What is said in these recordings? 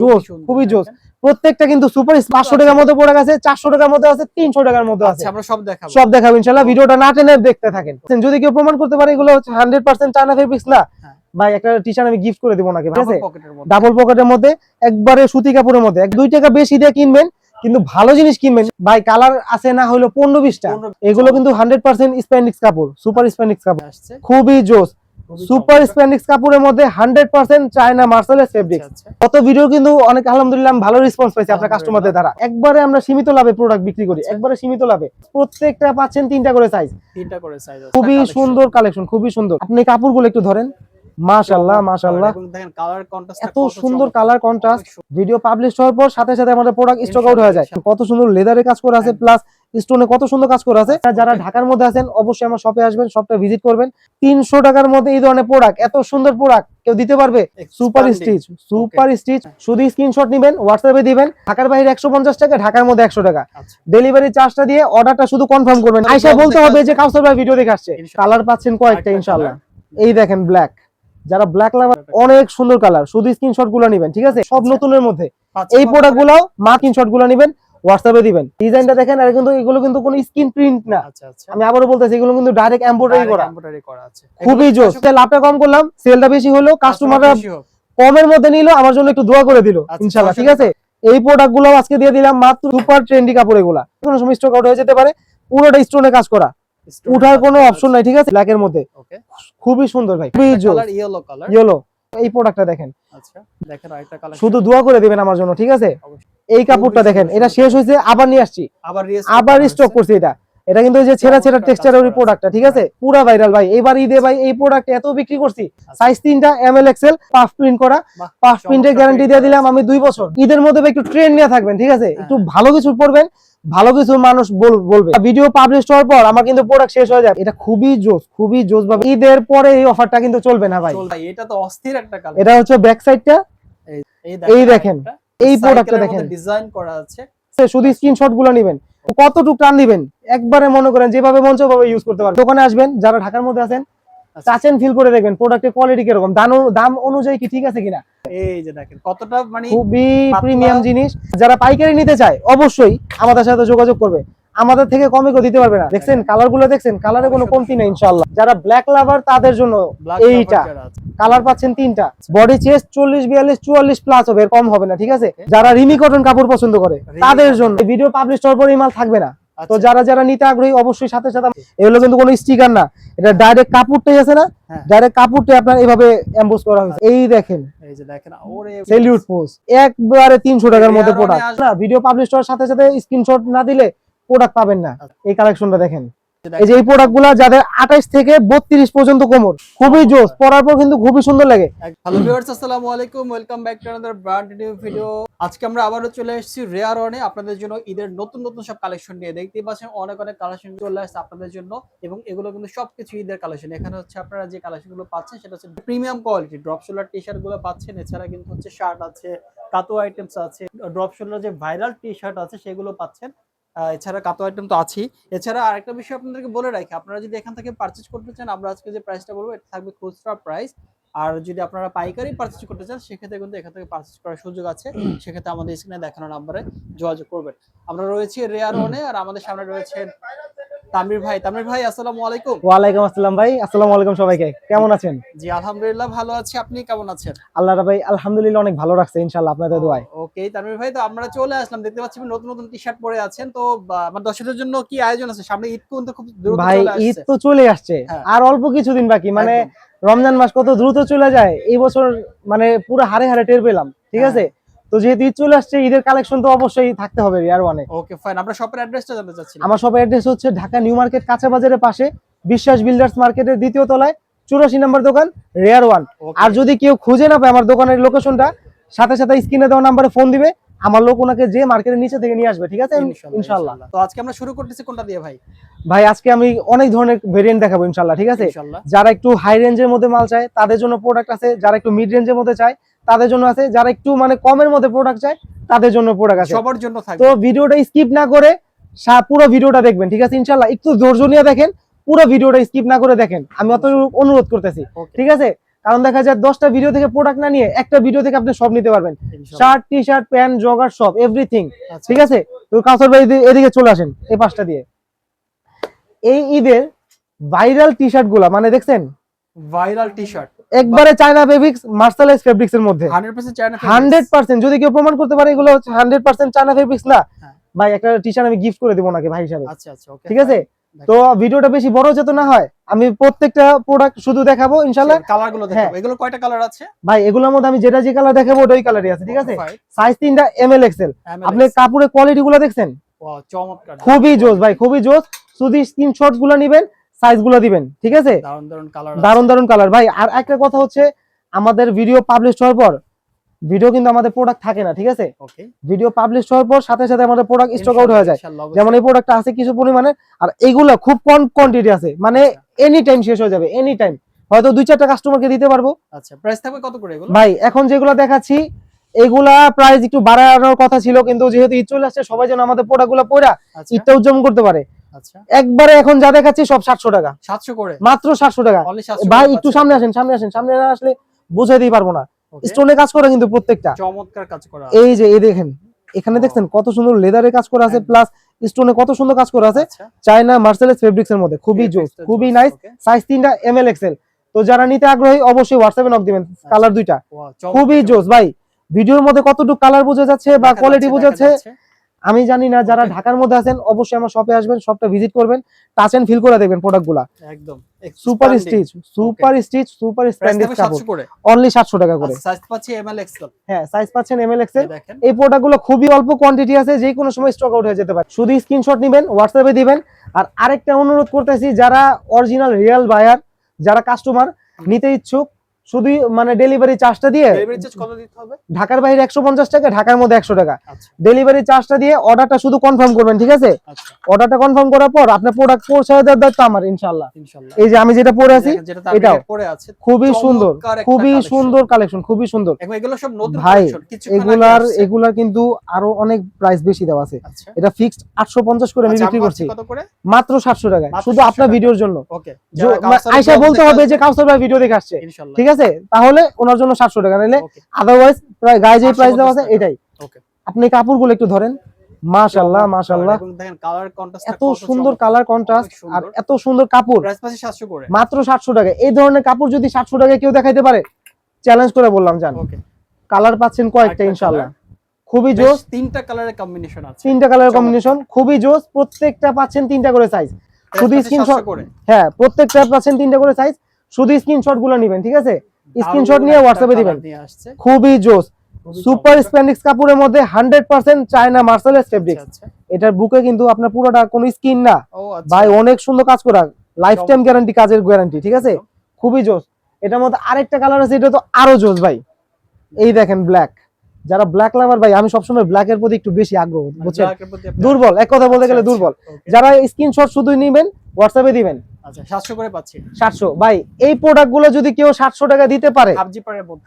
জোস, খুবই জোস। প্রত্যেকটা কিন্তু সুপার 500 টাকার মধ্যে প্রোডাক্ট আছে, 400 টাকার মধ্যে আছে, 300 টাকার মধ্যে আছে। আমরা সব দেখাবো ইনশাআল্লাহ। ভিডিওটা না টেনে দেখতে থাকেন। যদি কেউ প্রমাণ করতে পারে এগুলো হচ্ছে 100% চায়না ফেব্রিক্স না, ভাই একটা টি-শার্ট আমি গিফট করে দেব নাকি, ঠিক আছে? ডাবল পকেটের মধ্যে একবারে সুতি কাপড়ের মধ্যে 2 টাকা বেশি দিয়ে কিনবেন কিন্তু ভালো জিনিস কিনবেন ভাই। কালার আছে না হলো 15-20টা, এগুলো কিন্তু 100% স্প্যান্ডিক্স কাপড়, সুপার স্প্যান্ডিক্স কাপড়, খুবই জোস। সুপার স্প্যান্ডিক্স কাপড়ের মধ্যে 100% চায়না মার্সেলের ফেব্রিক্স। কত ভিডিও কিন্তু অনেক আলহামদুলিল্লাহ ভালো রেসপন্স পাইছি আপনার কাস্টমারদের দ্বারা। একবারে আমরা সীমিত লাভে প্রোডাক্ট বিক্রি করি, একবারে সীমিত লাভে। প্রত্যেকটা পাচ্ছেন 3টা করে সাইজ, খুবই সুন্দর কালেকশন, খুবই সুন্দর। আপনি কাপড়গুলো একটু ধরেন, মাশাআল্লাহ মাশাআল্লাহ, দেখেন কালার কন্ট্রাস্ট, এত সুন্দর কালার কন্ট্রাস্ট। ভিডিও পাবলিশ হওয়ার পর সাথে সাথে আমাদের প্রোডাক্ট স্টক আউট হয়ে যায়। কত সুন্দর লেদারে কাজ করা আছে, প্লাস স্টোনে কত সুন্দর কাজ করা আছে। যারা ঢাকার মধ্যে আছেন অবশ্যই আমার শপে আসবেন, শপটা ভিজিট করবেন। 300 টাকার মধ্যে এই ধরনের প্রোডাক্ট, এত সুন্দর প্রোডাক্ট কেউ দিতে পারবে? Super stitch, super stitch. শুধু স্ক্রিনশট নেবেন, হোয়াটসঅ্যাপে দিবেন। ঢাকার বাইরে 150 টাকা, ঢাকার মধ্যে 100 টাকা। ডেলিভারি চার্জটা দিয়ে অর্ডারটা শুধু কনফার্ম করবেন। আয়শা বলতে হবে যে কাউসার ভাই ভিডিও দেখে আসছে। কালার পাচ্ছেন কয়েকটা ইনশাআল্লাহ। এই দেখেন ব্ল্যাক, যারা ব্ল্যাক লাভার, অনেক সুন্দর কালার, শুধু স্ক্রিনশট গুলো নেবেন, ঠিক আছে? সব নতুনের মধ্যে এই প্রোডাক্ট গুলো স্ক্রিনশট গুলো নেবেন, হোয়াটসঅ্যাপে দিবেন। ডিজাইনটা দেখেন, আর কিন্তু এগুলো কিন্তু কোনো স্ক্রিন প্রিন্ট না। আমি আবারও বলতেছি, এগুলো কিন্তু ডাইরেক্ট এমব্রয়ডারি করা আছে, খুবই জোস। লাভটা কম করলাম, সেলটা বেশি হলো, কাস্টমাররা কমের মধ্যে নিল, আমার জন্য একটু দোয়া করে দিল ইনশাআল্লাহ, ঠিক আছে? এই প্রোডাক্ট গুলো আজকে দিয়ে দিলাম মাত্র সুপার ট্রেন্ডি কাপড়। এগুলা কোনো সময় স্টক আউট হয়ে যেতে পারে, পুরোটা স্টোনে কাজ করা, উঠার কোনো অপশন নাই, ঠিক আছে? ব্ল্যাক এর মধ্যে খুবই সুন্দর ভাই, খুবই জোস। ইয়েলো, এই প্রোডাক্টটা দেখেন, শুধু দোয়া করে দিবেন আমার জন্য, ঠিক আছে? এই কাপড়টা দেখেন, এটা শেষ হয়েছে, আবার নিয়ে আসছি, আবার স্টক করছি। এটা কিন্তু যে ছেঁড়া ছেঁড়া টেক্সচারের প্রোডাক্টটা, ঠিক আছে? পুরা ভাইরাল ভাই। এবার ঈদে ভাই এই প্রোডাক্ট এত বিক্রি করছি। সাইজ 3টা, এমএল এক্সেল, পাফ প্রিন্ট করা, পাফ প্রিন্টের গ্যারান্টি দিয়ে দিলাম আমি 2 বছর। ঈদের মধ্যে একটু ট্রেন্ড নিয়ে থাকবেন, ঠিক আছে? একটু ভালো কিছু পড়বেন, ভালো কিছু মানুষ বলবে। ভিডিও পাবলিশ হওয়ার পর আমার কিন্তু প্রোডাক্ট শেষ হয়ে যাবে। এটা খুবই জোস, খুবই জোস ভাবে। ঈদের পরে এই অফারটা কিন্তু চলবে না ভাই। এটা তো অস্থির একটা কালার। এটা হচ্ছে ব্যাক সাইডটা, এই দেখেন, এই প্রোডাক্টটা দেখেন, ডিজাইন করা আছে। শুধু স্ক্রিনশট গুলো নেবেন, কতটুকু টান দিবেন, একবারে মনে করেন যেভাবে মন চায় ওভাবে ইউজ করতে পারবেন। দোকানে আসবেন, যারা ঢাকার মধ্যে আছেন, চাচেন, ফিল করে দেখবেন প্রোডাক্টের কোয়ালিটি কিরকম, দাম অনুযায়ী কি ঠিক আছে কিনা। এই যে দেখেন কতটা মানে খুবই প্রিমিয়াম জিনিস। যারা পাইকারি নিতে চায় অবশ্যই আমাদের সাথে যোগাযোগ করবে, আমাদের থেকে কমে কেউ দিতে পারবে না। দেখছেন কালার গুলো, দেখছেন কালারে কোনো কমতি নেই ইনশাআল্লাহ। যারা ব্ল্যাক লাভার তাদের জন্য এইটা কালার পাচ্ছেন 3টা। বডি চেস্ট 40, 42, 44 প্লাস হবে, কম হবে না, ঠিক আছে? যারা রিমি কটন কাপড় পছন্দ করে তাদের জন্য ভিডিও পাবলিশ হওয়ার পর এই মাল থাকবে না। তো যারা নিতে আগ্রহী অবশ্যই সাথে সাথে, এগুলো কিন্তু কোনো স্টিকার না, এটা ডাইরেক্ট কাপড়টাই আছে না, ডাইরেক্ট কাপড়টাই আপনার এভাবে এমবোস করা হয়েছে। এই দেখেন, এই যে দেখেন, ওরে সেলিউট পোজ, একবারে 300 টাকার মধ্যে প্রোডাক্ট। না ভিডিও পাবলিশ হওয়ার সাথে সাথে স্ক্রিনশট না দিলে প্রোডাক্ট পাবেন না। এই কালেকশনটা দেখেন, এই যে এই প্রোডাক্টগুলো যাদের 28 থেকে 32 পর্যন্ত কোমর, খুবই জোস, পরার পর কিন্তু খুবই সুন্দর লাগে। হ্যালো ভিউয়ার্স, আসসালামু আলাইকুম, welcome back to another brand new video. আজকে আমরা আবারো চলে এসেছি রেয়ার ওয়ানে আপনাদের জন্য ঈদের নতুন নতুন সব কালেকশন নিয়ে। দেখতেই পাচ্ছেন অনেক কালেকশন চলে আসছে আপনাদের জন্য, এবং এগুলো কিন্তু সবকিছু ঈদের কালেকশন। এখানে হচ্ছে আপনারা যে কালেকশনগুলো পাচ্ছেন সেটা হচ্ছে premium quality drop shoulder T-shirt গুলো পাচ্ছেন। এছাড়া কিন্তু হচ্ছে শার্ট আছে, কাতো আইটেমস আছে, ড্রপ শোল্ডার যে ভাইরাল টি-শার্ট আছে সেগুলো পাচ্ছেন। এছাড়া কাতো আইটেম তো আছেই। এছাড়া আরেকটা বিষয় আপনাদেরকে বলে রাখি, আপনারা যদি এখান থেকে পারচেজ করতে চান, আমরা আজকে যে প্রাইসটা বলবো এটা থাকবে খুচরা প্রাইস। আর যদি আপনারা পাইকারি পারচেজ করতে চান সেক্ষেত্রে কিন্তু এখান থেকে পারচেজ করার সুযোগ আছে। সেক্ষেত্রে আমাদের স্ক্রিনে দেখানো নাম্বারে যোগাযোগ করবেন। আমরা রয়েছি রেয়ার ওয়ানে, আর আমাদের সামনে রয়েছেন তামির ভাই। তামির ভাই, আসসালামু আলাইকুম। ওয়ালাইকুম আসসালাম ভাই, আসসালামু আলাইকুম সবাইকে, কেমন আছেন? জি আলহামদুলিল্লাহ ভালো আছি, আপনি কেমন আছেন? আল্লাহ ভাই আলহামদুলিল্লাহ অনেক ভালো রাখছে ইনশাআল্লাহ আপনাদের দোয়ায়। ওকে তামির ভাই, তো আমরা চলে আসলাম, দেখতে পাচ্ছি নতুন নতুন টি-শার্ট পরে আছেন। তো আমার দর্শকদের জন্য কি আয়োজন আছে? সামনে ঈদ কিন্তু খুব দ্রুত চলে আসছে। ভাই ঈদ তো চলে আসছে, আর অল্প কিছুদিন বাকি, মানে রমজান মাস কত দ্রুত চলে যায়। এই বছর মানে পুরো হারে হারে টের পেলাম, ঠিক আছে? তো যেহেতু ঈদ চলে আসছে, ঈদের কালেকশন তো অবশ্যই থাকতে হবে রেয়ার ওয়ানে। ওকে ফাইন, আমরা শপের অ্যাড্রেসটা জানতে চাচ্ছি। আমার শপের অ্যাড্রেস হচ্ছে ঢাকা নিউ মার্কেট কাঁচা বাজারের পাশে, বিশ্বাস বিল্ডার্স মার্কেটের 2য় তলায় 84 নম্বর দোকান, রেয়ার ওয়ান। আর যদি কেউ খুঁজে না পায় আমার দোকানের লোকেশনটা, সাথে সাথে স্ক্রিনে দেওয়া নম্বরে ফোন দিবে, আমার লোক ওনাকে যে মার্কেটের নিচে থেকে নিয়ে আসবে, ঠিক আছে? ইনশাআল্লাহ। তো আজকে আমরা শুরু করতেছি কোনটা দিয়ে ভাই? ভাই আজকে আমি অনেক ধরনের ভেরিয়েন্ট দেখাবো ইনশাআল্লাহ, ঠিক আছে? যারা একটু হাই রেঞ্জের মধ্যে মাল চায় তাদের জন্য প্রোডাক্ট আছে, যারা একটু মিড রেঞ্জের মধ্যে চায় তাদের জন্য আছে, যারা একটু মানে কমের মধ্যে প্রোডাক্ট চায় তাদের জন্য প্রোডাক্ট আছে, সবার জন্য থাকবে। তো ভিডিওটা স্কিপ না করে পুরো ভিডিওটা দেখবেন, ঠিক আছে? ইনশাআল্লাহ একটু ধৈর্য নিয়ে দেখেন, পুরো ভিডিওটা স্কিপ না করে দেখেন, আমি অত অনুরোধ করতেছি, ঠিক আছে? কারণ দেখা যায় 10টা ভিডিও থেকে প্রোডাক্ট না নিয়ে একটা ভিডিও থেকে আপনি সব নিতে পারবেন, ইনশাআল্লাহ। Shirt T shirt pant jogger সব এভরিথিং। আচ্ছা, ঠিক আছে, তো কাউসার ভাই এদিকে চলে আসেন এই পাশটা দিয়ে। এই ঈদের ভাইরাল টি শার্ট গুলা মানে দেখছেন, ভাইরাল টি শার্ট একবারে চায়না ফেব্রিক্স মার্শালাইজ ফেব্রিক্স এর মধ্যে 100% চায়না 100%। যদি কেউ প্রমাণ করতে পারে এগুলো হচ্ছে 100% চায়না ফেব্রিক্স না, হ্যাঁ। ভাই একটা টি শার্ট আমি গিফট করে দেব ওনাকে ভাই হিসাবে। আচ্ছা আচ্ছা ওকে, ঠিক আছে, তো ভিডিওটা বেশি বড় যাতে না হয়, আমি প্রত্যেকটা প্রোডাক্ট শুধু দেখাবো ইনশাআল্লাহ। কালার গুলো দেখাবো। এগুলো কয়টা কালার আছে ভাই এগুলোর মধ্যে আমি যেটা যে কালার দেখাবো ওটাই কালারই আছে। ঠিক আছে, সাইজ 3টা এমএল এক্সেল। আপনি কাপড়ের কোয়ালিটি গুলো দেখছেন, ওয়াও চমৎকার, খুবই জোস ভাই, খুবই জোস। শুধু স্ক্রিনশট গুলো নেবেন, সাইজ গুলো দিবেন। ঠিক আছে, দারুন দারুন কালার, দারুন দারুন কালার ভাই। আর একটা কথা হচ্ছে, আমাদের ভিডিও পাবলিশ হওয়ার পর ভিডিও কিন্তু আমাদের প্রোডাক্ট থাকে না। ঠিক আছে, ওকে, ভিডিও পাবলিশ হওয়ার পর সাথে সাথে আমাদের প্রোডাক্ট স্টক আউট হয়ে যায়। যেমন এই প্রোডাক্টটা আছে কিছু পরিমাণে, আর এইগুলা খুব কম কোয়ান্টিটি আছে, মানে এনি টাইম শেষ হয়ে যাবে, এনি টাইম। হয়তো 2-4টা কাস্টমারকে দিতে পারবো। আচ্ছা, প্রাইস থাকবে কত করে এগুলো ভাই? এখন যেগুলো দেখাচ্ছি এগুলা প্রাইস একটু বাড়ানোর কথা ছিল, কিন্তু যেহেতু ঈদ চলে আসছে সবাই যেন আমাদের প্রোডাক্টগুলো পড়া ঈদটা উদযাপন করতে পারে। আচ্ছা, একবারে এখন যা দেখাচ্ছি সব 700 টাকা, 700 করে, মাত্র 700 টাকা। ভাই একটু সামনে আসেন, সামনে আসেন, সামনে না আসলে বুঝাই দিই পারবো না। স্টোনে কাজ করা কিন্তু প্রত্যেকটা চমৎকার কাজ করা। এই যে এই দেখেন, এখানে দেখছেন কত সুন্দর লেদারে কাজ করা আছে, প্লাস স্টোনে কত সুন্দর কাজ করা আছে, চায়না মার্শালাইজ ফেব্রিক্স এর মধ্যে, খুবই জোস, খুবই নাইস। সাইজ 3টা এমএল এক্সেল। তো যারা নিতে আগ্রহী অবশ্যই হোয়াটসঅ্যাপে নক দিবেন, কালার 2টা খুবই জোস ভাই। ভিডিওর মধ্যে কতটুকু কালার বোঝা যাচ্ছে বা কোয়ালিটি বোঝা যাচ্ছে আমি জানি না। যারা ঢাকার মধ্যে আছেন অবশ্যই আমার শপে আসবেন, শপটা ভিজিট করবেন, টাচ এন্ড ফিল করে দেখবেন প্রোডাক্টগুলা। একদম super stitch, super stitch, super spandex কাপড়, অনলি 700 টাকা করে। সাইজ পাচ্ছি এমএল এক্সেল, হ্যাঁ সাইজ পাচ্ছেন এমএল এক্সেল। এই প্রোডাক্টগুলো খুবই অল্প কোয়ান্টিটি আছে, যে কোনো সময় স্টক আউট হয়ে যেতে পারে। শুধু স্ক্রিনশট নেবেন, হোয়াটসঅ্যাপে দিবেন। আর আরেকটা অনুরোধ করতেছি, যারা অরিজিনাল রিয়েল বায়ার, যারা কাস্টমার নিতে ইচ্ছুক, শুধু মানে ডেলিভারি চার্জটা দিয়ে, ডেলিভারি চার্জ কত দিতে হবে? ঢাকার বাইরে 150 টাকা, ঢাকার মধ্যে 100 টাকা। আচ্ছা, ডেলিভারি চার্জটা দিয়ে অর্ডারটা শুধু কনফার্ম করবেন। ঠিক আছে, আচ্ছা, অর্ডারটা কনফার্ম করার পর আপনার প্রোডাক্ট পৌঁছায় দেওয়ার দায়িত্ব আমার ইনশাআল্লাহ। ইনশাআল্লাহ। এই যে আমি যেটা পরে আছি এটাও পরে আছে, খুবই সুন্দর, খুবই সুন্দর কালেকশন, খুবই সুন্দর। এগুলো সব নতুন ভাই কালেকশন, কিছুক্ষণ আগে এগুলার কিন্তু আরো অনেক প্রাইস বেশি দেওয়া আছে। আচ্ছা, এটা ফিক্সড 850 করে আমি বিক্রি করছি, কত করে? মাত্র 700 টাকা, শুধু আপনার ভিডিওর জন্য। ওকে, আয়শা বলতে হবে যে কাউসার ভাই ভিডিও দেখে আসছে, ইনশাআল্লাহ। ঠিক আছে, তাহলে ওনার জন্য 700 টাকা, নিলে আদারওয়াইজ প্রায় গায়ে যে প্রাইস দেওয়া আছে এটাই। ওকে, আপনি কাপড়গুলো একটু ধরেন, মাশাআল্লাহ মাশাআল্লাহ, এবং দেখেন কালার কন্ট্রাস্ট, এত সুন্দর কালার কন্ট্রাস্ট আর এত সুন্দর কাপড়। প্রাইস পাচ্ছি 700 করে, মাত্র 700 টাকা। এই ধরনের কাপড় যদি 700 টাকায় কেউ দেখাইতে পারে, চ্যালেঞ্জ করে বললাম জান। ওকে, কালার পাচ্ছেন কয়েকটা ইনশাআল্লাহ, খুবই জোস। 3টা কালারের কম্বিনেশন আছে, 3টা কালারের কম্বিনেশন খুবই জোস। প্রত্যেকটা পাচ্ছেন 3টা করে সাইজ, শুধু স্ক্রিনশট করে। হ্যাঁ প্রত্যেকটা পাচ্ছেন 3টা করে সাইজ, শুধু স্ক্রিনশট গুলো নেবেন। ঠিক আছে, স্ক্রিনশট নিয়ে হোয়াটসঅ্যাপে দিবেন। খুবই জোস, সুপার স্প্যান্ডেক্স কাপড়ের মধ্যে 100% চায়না মার্শালাইজ ফেব্রিক্স। এটার বুকে কিন্তু আপনার পুরোটা কোনো স্কিন না ভাই, অনেক সুন্দর কাজ করা, লাইফ টাইম গ্যারান্টি, কাজের গ্যারান্টি। ঠিক আছে, খুবই জোস। এটার মধ্যে আরেকটা কালার আছে, এটা তো আরো জোস ভাই। এই দেখেন ব্ল্যাক, যারা ব্ল্যাক লাভার ভাই, আমি সবসময় ব্ল্যাকের প্রতি একটু বেশি আগ্রহ, বুঝছেন, দুর্বল, এক কথা বলতে গেলে দুর্বল। যারা স্ক্রিনশট শুধু নেবেন হোয়াটসঅ্যাপে দিবেন। আচ্ছা, 700 করে পাচ্ছি, 700 ভাই। এই প্রোডাক্টগুলো যদি কেউ 700 টাকা দিতে পারে,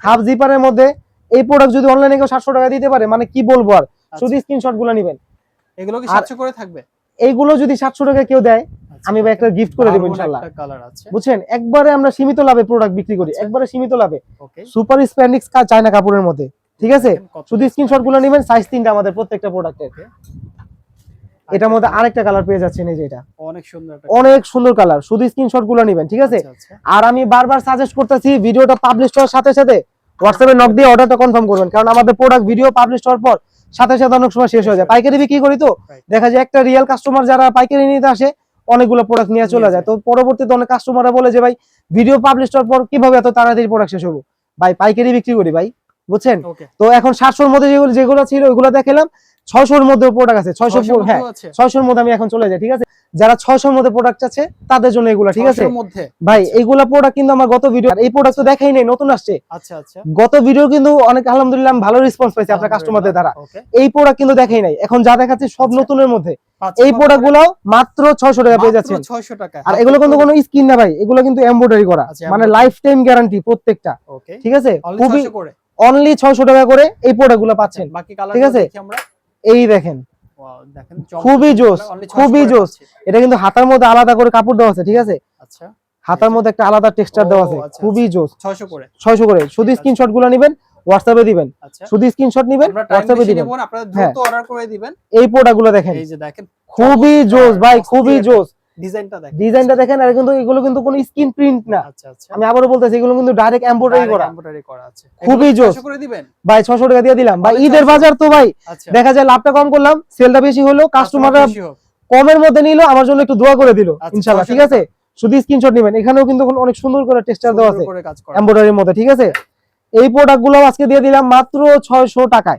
হাফ জিপারের মধ্যে এই প্রোডাক্ট যদি অনলাইনে কেউ 700 টাকা দিতে পারে, মানে কি বলবো আর। শুধু স্ক্রিনশট গুলো নেবেন। এগুলো কি 700 করে থাকবে? এইগুলো যদি 700 টাকা কেউ দেয়, আমি ভাই একটা গিফট করে দেব ইনশাআল্লাহ। বুঝছেন, একবারে আমরা সীমিত লাভে প্রোডাক্ট বিক্রি করি, একবারে সীমিত লাভে। সুপার স্প্যান্ডেক্স চায়না কাপড়ের মধ্যে। ঠিক আছে, শুধু স্ক্রিনশট গুলো নেবেন, সাইজ 3টা আমাদের প্রত্যেকটা প্রোডাক্টের। এটার মধ্যে আরেকটা কালার পেয়ে যাচ্ছেন, এই যে এটা অনেক সুন্দর কালার, শুধু স্ক্রিনশট গুলো নেবেন। ঠিক আছে, আর আমি বারবার সাজেস্ট করতেছি, ভিডিওটা পাবলিশ হওয়ার সাথে সাথে হোয়াটসঅ্যাপে নক দিয়ে অর্ডারটা কনফার্ম করবেন, কারণ আমাদের প্রোডাক্ট ভিডিও পাবলিশ হওয়ার পর সাথে সাথে অনেক সময় শেষ হয়ে যায়। পাইকারি বিক্রি করি তো দেখা যায় একটা রিয়েল কাস্টমার যারা পাইকারি নিতে আসে অনেকগুলো প্রোডাক্ট নিয়ে চলে যায়, তো পরবর্তীতে অনেক কাস্টমাররা বলে যে ভাই ভিডিও পাবলিশ হওয়ার পর কিভাবে এত তাড়াতাড়ি প্রোডাক্ট শেষ হবো। ভাই পাইকারি বিক্রি করি ভাই, বুঝছেন। তো এখন 700-র মধ্যে যেগুলো ছিল ওইগুলো দেখালাম, 600-র মধ্যে প্রোডাক্ট আছে, 600, হ্যাঁ 600-র মধ্যে আমি এখন চলে যাই। ঠিক আছে, যারা 600-র মধ্যে প্রোডাক্ট আছে তাদের জন্য এগুলো। ঠিক আছে ভাই, এইগুলা প্রোডাক্ট কিন্তু আমার গত ভিডিও, এই প্রোডাক্ট তো দেখাই নাই, নতুন আসছে। আচ্ছা আচ্ছা, গত ভিডিও কিন্তু অনেক আলহামদুলিল্লাহ ভালো রেসপন্স পাইছি আপনার কাস্টমারদের দ্বারা। এই প্রোডাক্ট কিন্তু দেখাই নাই, এখন যা দেখাচ্ছি সব নতুনের মধ্যে। এই প্রোডাক্ট গুলো মাত্র 600 টাকা পেয়ে যাচ্ছেন। আর এগুলো কিন্তু কোনো স্কিন না ভাই, এগুলো কিন্তু এমব্রয়ডারি করা, মানে লাইফ টাইম গ্যারান্টি প্রত্যেকটা। ঠিক আছে, খুবই অনলি 600 টাকা করে এই প্রোডাক্ট গুলো পাচ্ছেন। ঠিক আছে, এই দেখেন খুবই জোস, খুবই জোস। এটা কিন্তু হাতার মধ্যে আলাদা করে কাপড় দেওয়া আছে। ঠিক আছে, হাতার মধ্যে একটা আলাদা টেক্সচার দেওয়া আছে, খুবই জোস। 600 করে 600 করে। শুধু স্ক্রিনশট গুলো নেবেন, হোয়াটসঅ্যাপে দিবেন। আচ্ছা, শুধু স্ক্রিনশট নেবেন, হোয়াটসঅ্যাপে দিবেন। আপনারা দ্রুত অর্ডার করে দিবেন। এই প্রোডাক্ট গুলো দেখেন, এই যে দেখেন খুবই জোস ভাই, খুবই জোস। ডিজাইনটা দেখেন, আর কিন্তু এগুলো কিন্তু কোনো স্ক্রিন প্রিন্ট না। আচ্ছা আচ্ছা, আমি আবারও বলতেছি, এগুলো কিন্তু ডাইরেক্ট এমব্রয়ডারি করা আছে। খুবই জোস। 600 করে দিবেন ভাই, 600 টাকা দিয়ে দিলাম ভাই। ঈদের বাজার তো ভাই, দেখা যায় লাভটা কম করলাম, সেলটা বেশি হলো, কাস্টমাররা কমের মধ্যে নিল, আমার জন্য একটু দোয়া করে দিল ইনশাআল্লাহ। ঠিক আছে, শুধু স্ক্রিনশট নেবেন। এখানেও কিন্তু অনেক সুন্দর করে টেক্সচার দেওয়া আছে এমব্রয়ডারির মধ্যে। ঠিক আছে, এই প্রোডাক্টগুলো আজকে দিয়ে দিলাম মাত্র 600 টাকায়।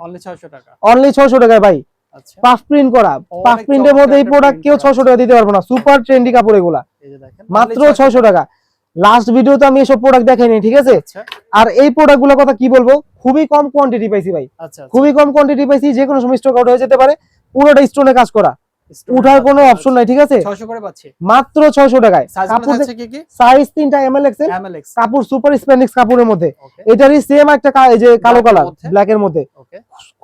অনলি 600 টাকায় ভাই। আচ্ছা, পাফ প্রিন্ট করা, পাফ প্রিন্টের মধ্যে এই প্রোডাক্ট কেউ 600 টাকা দিতে পারবে না। সুপার ট্রেন্ডি কাপড় এগুলা, মাত্র 600 টাকা। লাস্ট ভিডিওতে আমি এসব প্রোডাক্ট দেখাইনি। ঠিক আছে, আর এই প্রোডাক্টগুলোর কথা কি বলবো, খুবই কম কোয়ান্টিটি পাইছি ভাই। খুবই কম কোয়ান্টিটি পাইছি, যে কোনো সময় স্টক আউট হয়ে যেতে পারে। পুরোটা স্টোনে কাজ করা, উঠার কোনো অপশন নাই। ঠিক আছে, 600 করে পাচ্ছি মাত্র 600 টাকায়। কাপড় সাইজ 3টা এমএল এক্সেল, কাপড় সুপার স্প্যান্ডিক্স কাপড়ের মধ্যে। এটারই সেম একটা এই যে কালো কালার ব্ল্যাক এর মধ্যে,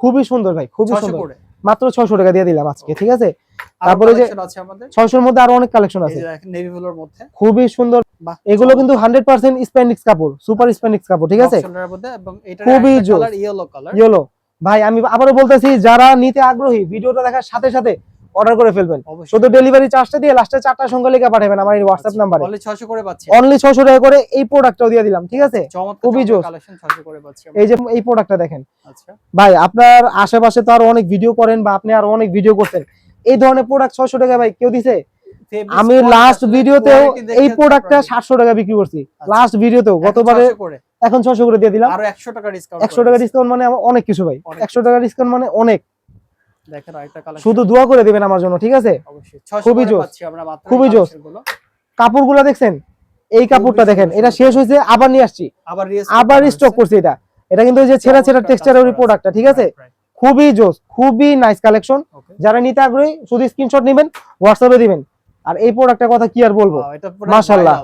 খুবই সুন্দর ভাই, খুবই সুন্দর। মাত্র 600 টাকা দিয়ে দিলাম আজকে। ঠিক আছে, তারপরে যে 600 এর মধ্যে আরো অনেক কালেকশন আছে, নেভি ব্লুর মধ্যে, খুবই সুন্দর। এগুলো কিন্তু 100% স্প্যান্ডিক্স কাপড়, সুপার স্প্যান্ডিক্স কাপড়। ঠিক আছে, খুবই জোস। ইয়েলো ভাই, আমি আবারও বলতেছি, যারা নিতে আগ্রহী ভিডিওটা দেখার সাথে সাথে অর্ডার করে ফেলবেন। শুধু ডেলিভারি চার্জটা দিয়ে লাস্টে 4টা সংখ্যা লিখে পাঠাবেন আমার এই হোয়াটসঅ্যাপ নাম্বারে। অনলি 600 করে পাচ্ছি, অনলি 600 টাকা করে এই প্রোডাক্টটাও দিয়ে দিলাম। ঠিক আছে, খুবই জোস কালেকশন 600 করে পাচ্ছি। এই যে এই প্রোডাক্টটা দেখেন। আচ্ছা ভাই, আপনার আশেপাশে তো আরো অনেক ভিডিও করেন, বা আপনি আরো অনেক ভিডিও করছেন, এই ধরনের প্রোডাক্ট 600 টাকা ভাই কেউ দিছে? আমি লাস্ট ভিডিওতেও এই প্রোডাক্টটা 700 টাকা বিক্রি করছি, লাস্ট ভিডিওতেও গতবারে। এখন 600 করে দিয়ে দিলাম। আর 100 টাকা ডিসকাউন্ট, 100 টাকা ডিসকাউন্ট মানে অনেক কিছু ভাই। 100 টাকা ডিসকাউন্ট মানে অনেক। দেখেন আরেকটা কালেকশন, শুধু দোয়া করে দিবেন আমার জন্য। ঠিক আছে, অবশ্যই 600 খুবই করে জোস, পাচ্ছি আমরা মাত্র। খুবই জোস। কাপড়গুলো দেখছেন, এই কাপড়টা দেখেন, এটা শেষ হয়েছে, আবার নিয়ে আসছি, আবার স্টক করছি। এটা কিন্তু ওই যে ছেঁড়া ছেঁড়া টেক্সচারের প্রোডাক্টটা। ঠিক আছে, খুবই জোস, খুবই নাইস কালেকশন। যারা নিতে আগ্রহী শুধু স্ক্রিনশট নেবেন, হোয়াটসঅ্যাপে দিবেন। আর এই প্রোডাক্টের কথা কি আর বলবো, মাশাআল্লাহ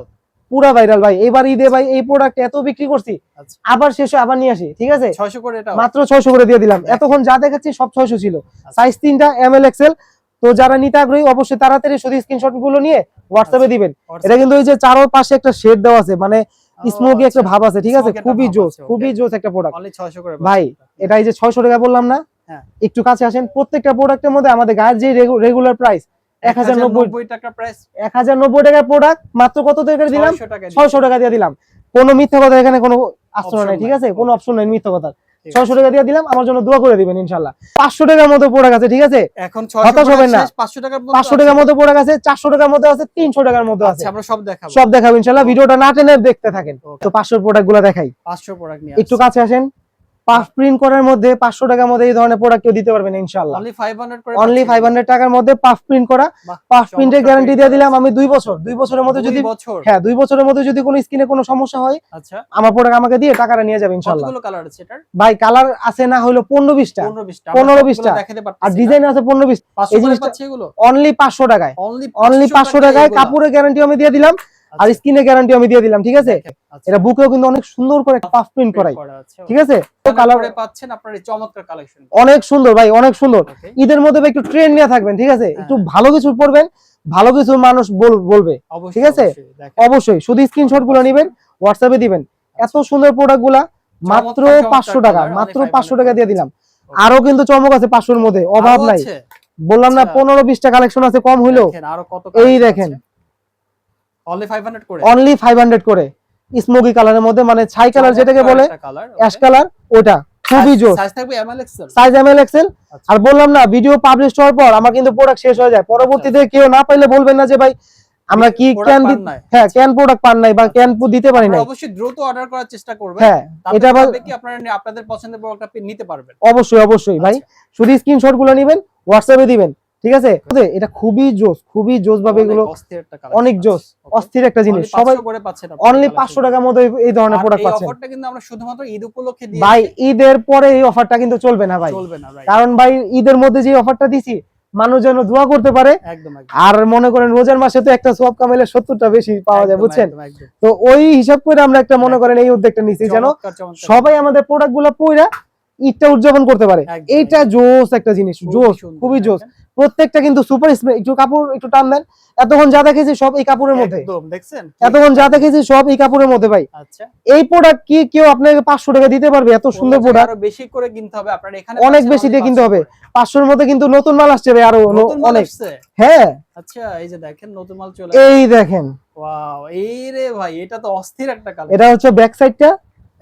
পুরা ভাইরাল ভাই। এবার ঈদে ভাই এই প্রোডাক্ট এত বিক্রি করছি, আবার শেষে আবার নিয়ে আসি। ঠিক আছে, 600 করে, এটা মাত্র 600 করে দিয়ে দিলাম। এতক্ষণ যা দেখাচ্ছি সব 600 ছিল। সাইজ 3টা এমএল এক্সেল। তো যারা নিতে আগ্রহী অবশ্যই তাড়াতাড়ি শুধু স্ক্রিনশট গুলো নিয়ে হোয়াটসঅ্যাপে দিবেন। এটা কিন্তু ওই যে চারোর পাশে একটা শেড দেওয়া আছে, মানে স্মোকি একটা ভাব আছে। ঠিক আছে, খুবই জোস, খুবই জোস একটা প্রোডাক্ট ভাই। এটা এই যে 600 টাকা বললাম না, একটু কাছে আসেন। প্রত্যেকটা প্রোডাক্টের মধ্যে আমাদের গায়ের যে রেগুলার প্রাইস 1090 টাকা প্রাইস, 1090 টাকার প্রোডাক্ট মাত্র কত টাকা দিলাম? 600 টাকা দিয়ে দিলাম। কোনো মিথ্যা কথা এখানে কোনো আশ্রয় নাই। ঠিক আছে, কোনো অপশন নাই মিথ্যা কথা। 600 টাকা দিয়ে দিলাম, আমার জন্য দোয়া করে দিবেন ইনশাআল্লাহ। 500 টাকার মধ্যে প্রোডাক্ট আছে। ঠিক আছে, এখন 600 হবে না, 500 টাকার মধ্যে প্রোডাক্ট আছে, 400 টাকার মধ্যে আছে, 300 টাকার মধ্যে আছে। আমরা সব দেখাবো ইনশাআল্লাহ। ভিডিওটা না টেনে দেখতে থাকেন। তো 500 প্রোডাক্টগুলো দেখাই। 500 প্রোডাক্ট নিয়ে একটু কাছে আসেন। পাফ প্রিন্ট করার মধ্যে 500 টাকার মধ্যে এই ধরনের প্রোডাক্ট কেউ দিতে পারবেন ইনশাআল্লাহ। অনলি 500 টাকার মধ্যে পাফ প্রিন্ট করা। পাফ প্রিন্টের গ্যারান্টি দিয়ে দিলাম আমি 2 বছর। 2 বছরের মধ্যে যদি, হ্যাঁ 2 বছরের মধ্যে যদি কোনো স্কিনে কোনো সমস্যা হয়, আচ্ছা, আমার প্রোডাক্ট আমাকে দিয়ে টাকাটা নিয়ে যাবে ইনশাআল্লাহ। কতগুলো কালার আছে এটার? ভাই কালার আছে না হলো 15-20টা, 15-20টা, আর ডিজাইন আছে 15-20। এই জিনিসটা অনলি 500 টাকায়, অনলি 500 টাকায় কাপড়ের গ্যারান্টি আমি দিয়ে দিলাম, আর স্কিনের গ্যারান্টি আমি দিয়ে দিলাম। ঠিক আছে, এটা বুকেও কিন্তু অনেক সুন্দর করে পাফ প্রিন্ট করাই। ঠিক আছে, তো কালার পাচ্ছেন আপনারা এই চমৎকার কালেকশন, অনেক সুন্দর ভাই, অনেক সুন্দর। ঈদের মধ্যে একটু ট্রেন্ড নিয়ে থাকবেন। ঠিক আছে, একটু ভালো কিছু পরবেন, ভালো কিছু মানুষ বলবে। ঠিক আছে, অবশ্যই শুধু স্ক্রিনশট গুলো নেবেন, হোয়াটসঅ্যাপে দিবেন। এত সুন্দর প্রোডাক্টগুলা মাত্র 500 টাকা, মাত্র 500 টাকা দিয়ে দিলাম। আরো কিন্তু চমক আছে 500 এর মধ্যে, অভাব নাই। বললাম না 15-20টা কালেকশন আছে কম হইলেও। এই দেখেন, অনলি 500 করে স্মোকি কালারের মধ্যে, মানে ছাই কালার যেটাকে বলে, অ্যাশ কালার, ওটা খুবই জোস। Size M L Excel. আর বললাম না, ভিডিও পাবলিশ হওয়ার পর আমার কিন্তু প্রোডাক্ট শেষ হয়ে যায়। পরবর্তীতে কেউ না পাইলে বলবেন না যে ভাই আমরা কি ক্যান, হ্যাঁ ক্যান প্রোডাক্ট পান নাই বা ক্যান দিতে পারি নাই। অবশ্যই দ্রুত অর্ডার করার চেষ্টা করবেন। হ্যাঁ, এটা ভাবে কি আপনারা আপনাদের পছন্দের প্রোডাক্টটা নিতে পারবেন। অবশ্যই অবশ্যই ভাই, শুধু স্ক্রিনশট গুলো নেবেন, হোয়াটসঅ্যাপে দিবেন। ঠিক আছে, এটা খুবই জোস, খুবই জোস ভাবে এগুলো, অনেক জোস, অস্থির একটা জিনিস। সবাই অনলি 500 টাকার মধ্যে এই ধরনের প্রোডাক্ট পাচ্ছেন। এই অফারটা কিন্তু আমরা শুধুমাত্র ঈদ উপলক্ষে দিয়েছি ভাই। ঈদের পরে এই অফারটা কিন্তু চলবে না ভাই, কারণ ভাই ঈদের মধ্যে যে অফারটা দিছি মানুষ যেন দোয়া করতে পারে। আর মনে করেন রোজার মাসে তো একটা সওয়াব কামাইলে 70টা বেশি পাওয়া যায়, বুঝছেন? তো ওই হিসাব করে আমরা একটা মনে করেন এই উদ্যোগটা নিছি, যেন সবাই আমাদের প্রোডাক্টগুলো পয়রা ঈদটা উদযাপন করতে পারে। একদম, এইটা জোস একটা জিনিস, জোস, সুন্দর, খুবই জোস। দেখেন। প্রত্যেকটা কিন্তু সুপার স্প্রে। একটু কাপড় একটু টান দেন। এতক্ষণ যা দেখেছি সব এই কাপড়ের মধ্যে, একদম দেখছেন এতক্ষণ যা দেখেছি সব এই কাপড়ের মধ্যে ভাই। আচ্ছা, এই প্রোডাক্ট কি কেউ আপনাকে 500 টাকা দিতে পারবে? এত সুন্দর প্রোডাক্ট আরো বেশি করে কিনতে হবে, আপনার এখানে অনেক পাচ্ছেন বেশি only দিয়ে কিনতে 500 হবে। করে। 500 এর মধ্যে কিন্তু নতুন মাল আসছে ভাই, আরো নতুন মাল অনেক। আসছে? হ্যাঁ, আচ্ছা, এই যে দেখেন নতুন মাল চলে এই দেখেন, ওয়াও, এই রে ভাই, এটা তো অস্থির একটা কালার। এটা হচ্ছে ব্যাক সাইডটা,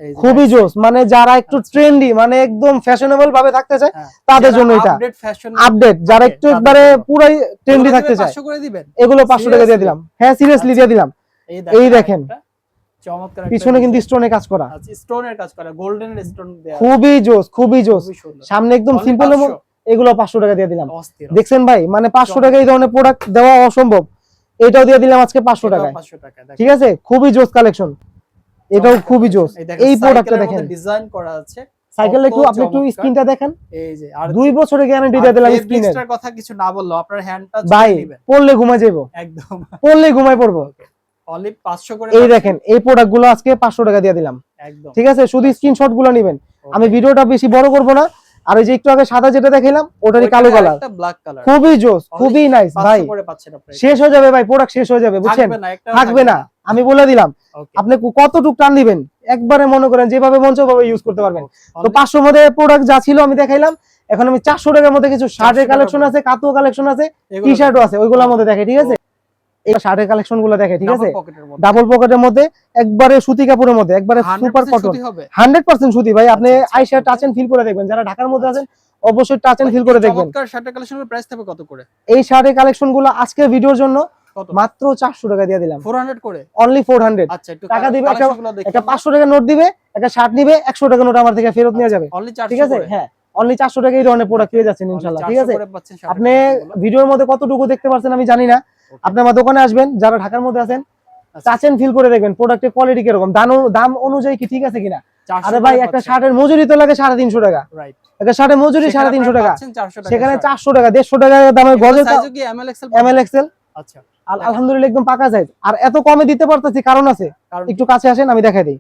এই যে খুবই back জোস। side। মানে যারা একটু আচ্ছা। ট্রেন্ডি, মানে একদম ফ্যাশনেবল ভাবে থাকতে চায় হ্যাঁ, তাদের যারা জন্য এটা আপডেট ফ্যাশন আপডেট। যারা একটু তাদের একবারে জন্য। পুরাই ট্রেন্ডি এগুলো থাকতে দিবেন চায় 500 করে দিবেন? এগুলো 500 টাকা দিয়ে Seriously? দিলাম। হ্যাঁ, সিরিয়াসলি দিয়ে দিলাম। এই দেখেন, আরেকটা চমৎকার একটা পিছনে কিন্তু design। স্টোনে কাজ করা, আচ্ছা, স্টোনের কাজ করা, গোল্ডেনের স্টোন দেয়া আছে। খুবই জোস, খুবই জোস। খুবই সুন্দর। সামনে একদম Only সিম্পল, 500? এগুলো 500 টাকা দিয়ে দিলাম। অস্থির। দেখছেন ভাই, মানে 500 টাকা এই ধরনের প্রোডাক্ট দেওয়া অসম্ভব। এটাও দিয়ে দিলাম আজকে 500 এটাও টাকায়। 500 টাকা, দেখেন। ঠিক আছে, খুবই জোস কালেকশন, এটাও চমৎকার খুবই জোস। collection। দেখেন, এই প্রোডাক্টটা সাইকেলের দেখেন, মধ্যে ডিজাইন করা আছে। সাইকেল কত একটু আপনি একটু চমৎকার। স্ক্রিনটা দেখেন। এই যে আর 2 বছরের গ্যারান্টি দিয়ে দিলাম স্ক্রিনের। ফেব্রিক্সটার কথা কিছু না বললো, আপনার হ্যান্ড টাচ ভাই করে নেবেন পড়লে ঘুমায় যাবো, একদম। পড়লে ঘুমায় পড়বো। অনলি 500 করে এই পাচ্ছেন। দেখেন, এই প্রোডাক্ট গুলো আজকে 500 টাকা দিয়ে দিলাম। একদম ঠিক আছে, শুধু স্ক্রিনশট গুলো নেবেন। আমি Okay। ভিডিওটা বেশি বড় করব না। আর ওই যে একটু আগে সাদা যেটা দেখাইলাম ওটারই কালো কালার, একটা ব্ল্যাক কালার, খুবই জোস, খুবই নাইস ভাই। 500 করে পাচ্ছেন আপনি। শেষ হয়ে যাবে ভাই, প্রোডাক্ট শেষ হয়ে যাবে, বুঝছেন? থাকবে না, একটাও থাকবে না, আমি বলে দিলাম। ওকে, আপনি কতটুক টান দিবেন, একবারে মনে করেন যেভাবে মন চায় ওভাবে ইউজ করতে পারবেন। তো 500 মধ্যে প্রোডাক্ট যা ছিল আমি দেখাইলাম। এখন আমি 400 টাকার মধ্যে কিছু শার্টের 400 কালেকশন আছে, কাতুয়া কালেকশন আছে, টি শার্টও আছে, ওইগুলোর মধ্যে দেখে। ঠিক আছে, এই শার্টের কালেকশন গুলো দেখে। ঠিক আছে, ডাবল পকেটের মধ্যে, একবারে সুতি কাপড়ের মধ্যে, একবারে সুপার কটন, 100% সুতি ভাই। আপনি আইসা টাচ এন্ড ফিল করে দেখবেন। যারা ঢাকার মধ্যে আছেন অবশ্যই টাচ এন্ড ফিল করে দেখবেন। চমৎকার শার্টের কালেকশনের প্রাইস থাকবে কত করে? এই শার্টের কালেকশন গুলো আজকের ভিডিওর জন্য কত? মাত্র 400 টাকা দিয়ে দিলাম। 400 করে, অনলি 400 আচ্ছা। একটু টাকা দিবে, কালেকশনগুলো দেখি। একটা 500 টাকা নোট দিবে, একটা শার্ট নিবে, 100 টাকা নোট আমার থেকে ফেরত নিয়ে যাবে। অনলি 400 ঠিক আছে, করে। হ্যাঁ, অনলি 400 টাকা এই ধরনের প্রোডাক্ট পেয়ে যাচ্ছেন ইনশাআল্লাহ। ঠিক আছে, আপনি ভিডিওর মধ্যে কতটুকু দেখতে পারছেন আমি জানি না। আপনি আমার দোকানে আসবেন, যারা ঢাকার মধ্যে আছেন টাচ এন্ড ফিল করে দেখবেন প্রোডাক্টের কোয়ালিটি কিরকম, দাম অনুযায়ী কি ঠিক আছে কিনা। আরে ভাই, একটা শার্টের মজুরি তো লাগে 350 টাকা, রাইট। একটা শার্টের মজুরি 350 টাকা, 400 টাকা, সেখানে 400 টাকা, 150 টাকা দামের গজের সাইজ কি এমএল এক্সেল? ML Excel. আচ্ছা, আলহামদুলিল্লাহ একদম পাকা সাইজ। আর এত কমে দিতে পারতেছি কারণ আছে, একটু কাছে আসেন আমি দেখাই দিই।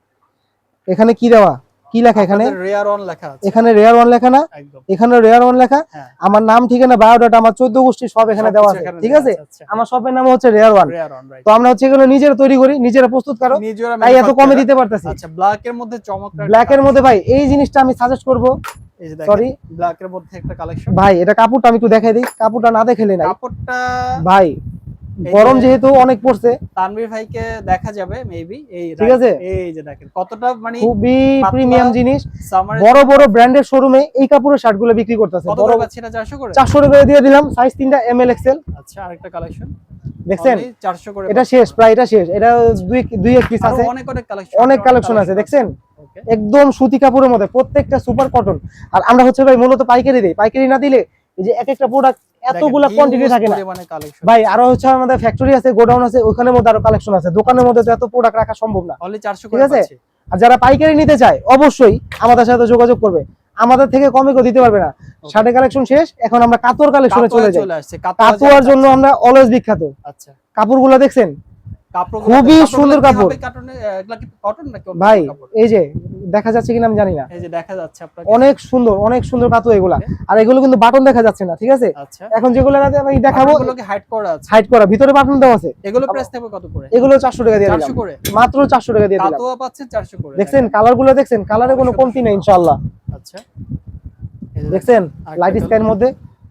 এখানে কি দেওয়া, কি লেখা, এখানে রেয়ার অন লেখা আছে, এখানে রেয়ার ওয়ান লেখা না, একদম এখানে রেয়ার ওয়ান লেখা। হ্যাঁ। আমার নাম, ঠিকানা, বায়োডাটা, আমার 14 গোষ্ঠী সব এখানে দেওয়া আছে। ঠিক আছে, আমার শপের নাম হচ্ছে rare one. Rare on, right. তো আমরা হচ্ছে এগুলো নিজেরা তৈরি করি, নিজেরা প্রস্তুত করো, তাই এত কমে দিতে পারতেছি। আচ্ছা, ব্ল্যাক এর মধ্যে চমৎকার, ব্ল্যাক এর মধ্যে ভাই এই জিনিসটা আমি সাজেস্ট করব। এই যে দেখেন, সরি ব্ল্যাক এর মধ্যে একটা কালেকশন ভাই, এটা কাপড়টা আমি একটু দেখাই দিই, কাপড়টা না দেখাইলে না কাপড়টা ভাই। গরম যেহেতু অনেক পড়ছে, তানভীর ভাইকে দেখা যাবে মেবি। এই ঠিক আছে, এই যে দেখেন কতটা মানে খুবই প্রিমিয়াম জিনিস। সামারে বড় বড় ব্র্যান্ডের শোরুমে এই কাপড়ের শার্টগুলো বিক্রি করতেছে। কত বড় করে পাচ্ছেন? 400 করে, 400 টাকা দিয়ে দিলাম, সাইজ 3টা এমএল এক্সেল। আচ্ছা, আরেকটা কালেকশন দেখছেন, 400 করে। এটা শেষ, প্রায় এটা শেষ। এটা দুই এক পিস আছে, অনেক কালেকশন আছে। দেখছেন, একদম সুতি কাপড়ের মধ্যে, প্রত্যেকটা সুপার কটন। আর আমরা হচ্ছে ভাই মূলত পাইকারি দেই, পাইকারি না দিলে এই যে এক একটা প্রোডাক্ট এতগুলা কোয়ান্টিটি থাকে না ভাই। আরো হচ্ছে আমাদের ফ্যাক্টরি আছে, গোডাউন আছে, ওখানের মধ্যে আরো কালেকশন আছে। দোকানের মধ্যে তো এত প্রোডাক্ট রাখা সম্ভব না। অনলি 400 ঠিক করে আছে, পাচ্ছি। আর যারা পাইকারি নিতে চায় অবশ্যই আমাদের সাথে যোগাযোগ করবে, আমাদের থেকে কমে কেউ দিতে পারবে না। শার্টের কালেকশন শেষ, এখন আমরা কাতোর কালেকশনে চলে যাই। কাতোয়ার জন্য আমরা অলওয়েজ বিখ্যাত। আচ্ছা, কাপড়গুলো দেখছেন, খুবই সুন্দর কাপড় ভাই। এই যে দেখা যাচ্ছে কিনা আমি জানি না, এই যে দেখা যাচ্ছে আপনাকে, অনেক সুন্দর, অনেক সুন্দর কাতুয়া এগুলা। আর এগুলো কিন্তু বাটন দেখা যাচ্ছে না। ঠিক আছে, আচ্ছা, এখন যেগুলো আমি দেখাবো এগুলোকে হাইড করা আছে, হাইড করা, ভিতরে বাটন দেওয়া আছে। এগুলো প্রাইস থাকবে কত করে? এগুলো 400 টাকা দিয়ে দিলাম, 400 করে, মাত্র 400 টাকা দিয়ে দিলাম। কাতোয়া পাচ্ছেন 400 করে। দেখছেন কালার গুলো, দেখছেন কালারে কোনো কমতি নেই ইনশাআল্লাহ। আচ্ছা, দেখছেন লাইট স্কাইয়ের মধ্যে